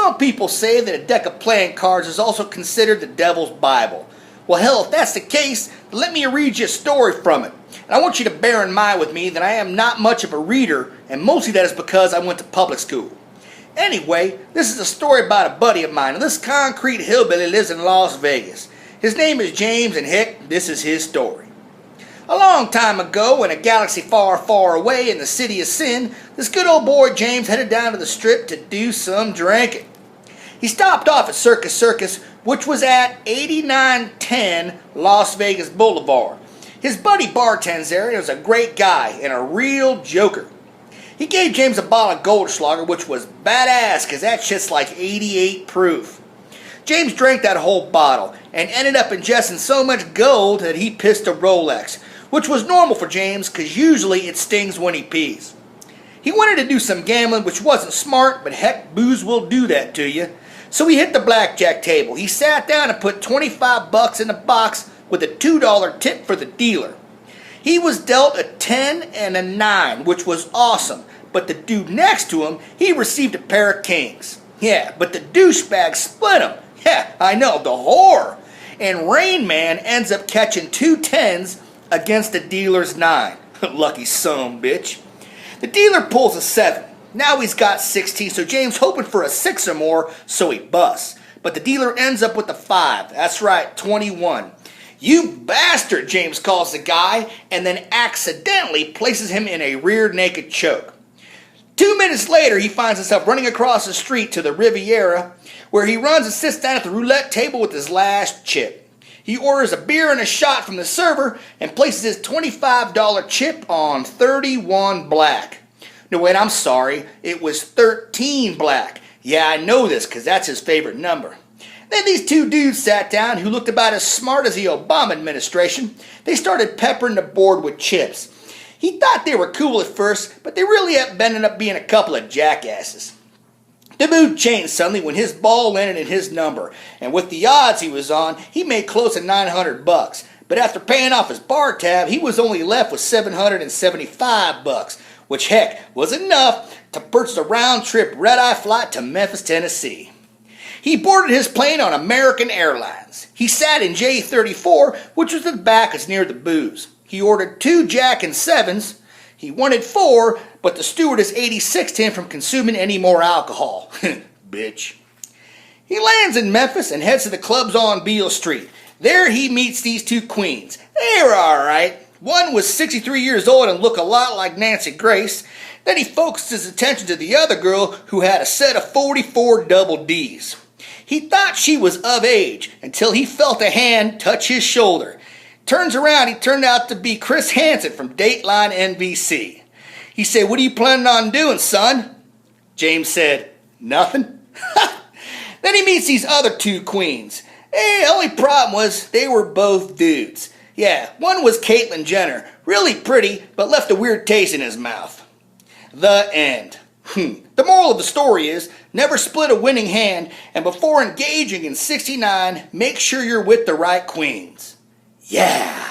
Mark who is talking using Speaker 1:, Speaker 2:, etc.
Speaker 1: Some people say that a deck of playing cards is also considered the devil's Bible. Well, hell, if that's the case, then let me read you a story from it. And I want you to bear in mind with me that I am not much of a reader, and mostly that is because I went to public school. Anyway, this is a story about a buddy of mine, and this concrete hillbilly lives in Las Vegas. His name is James, and heck, this is his story. A long time ago, in a galaxy far, far away in the city of sin, this good old boy James headed down to the strip to do some drinking. He stopped off at Circus Circus, which was at 8910 Las Vegas Boulevard. His buddy bartends there and was a great guy and a real joker. He gave James a bottle of Goldschlager, which was badass because that shit's like 88 proof. James drank that whole bottle and ended up ingesting so much gold that he pissed a Rolex, which was normal for James because usually it stings when he pees. He wanted to do some gambling, which wasn't smart, but heck, booze will do that to you. So he hit the blackjack table. He sat down and put $25 in the box with a $2 tip for the dealer. He was dealt a 10 and a 9, which was awesome. But the dude next to him, he received a pair of kings. Yeah, but the douchebag split him. Yeah, I know, the whore. And Rain Man ends up catching 2 10s against the dealer's 9. Lucky son, bitch. The dealer pulls a 7. Now he's got 16, so James hoping for a 6 or more, so he busts. But the dealer ends up with a 5. That's right, 21. You bastard, James calls the guy, and then accidentally places him in a rear naked choke. 2 minutes later, he finds himself running across the street to the Riviera, where he runs and sits down at the roulette table with his last chip. He orders a beer and a shot from the server and places his $25 chip on 31 black. No, wait, I'm sorry. It was 13 black. Yeah, I know this because that's his favorite number. Then these 2 dudes sat down who looked about as smart as the Obama administration. They started peppering the board with chips. He thought they were cool at first, but they really ended up being a couple of jackasses. The mood changed suddenly when his ball landed in his number, and with the odds he was on, he made close to $900. But after paying off his bar tab, he was only left with $775, which heck was enough to purchase a round-trip red-eye flight to Memphis, Tennessee. He boarded his plane on American Airlines. He sat in J34, which was the back as near the booze. He ordered 2 Jack and 7s. He wanted 4, but the stewardess 86'd him from consuming any more alcohol. Bitch. He lands in Memphis and heads to the clubs on Beale Street. There he meets these 2 queens. They were alright. One was 63 years old and looked a lot like Nancy Grace. Then he focused his attention to the other girl who had a set of 44 double Ds. He thought she was of age until he felt a hand touch his shoulder. Turns around, he turned out to be Chris Hansen from Dateline NBC. He said, "What are you planning on doing, son?" James said, "Nothing." Then he meets these other 2 queens. Hey, the only problem was they were both dudes. Yeah, one was Caitlyn Jenner, really pretty, but left a weird taste in his mouth. The end. The moral of the story is, never split a winning hand, and before engaging in 69, make sure you're with the right queens. Yeah.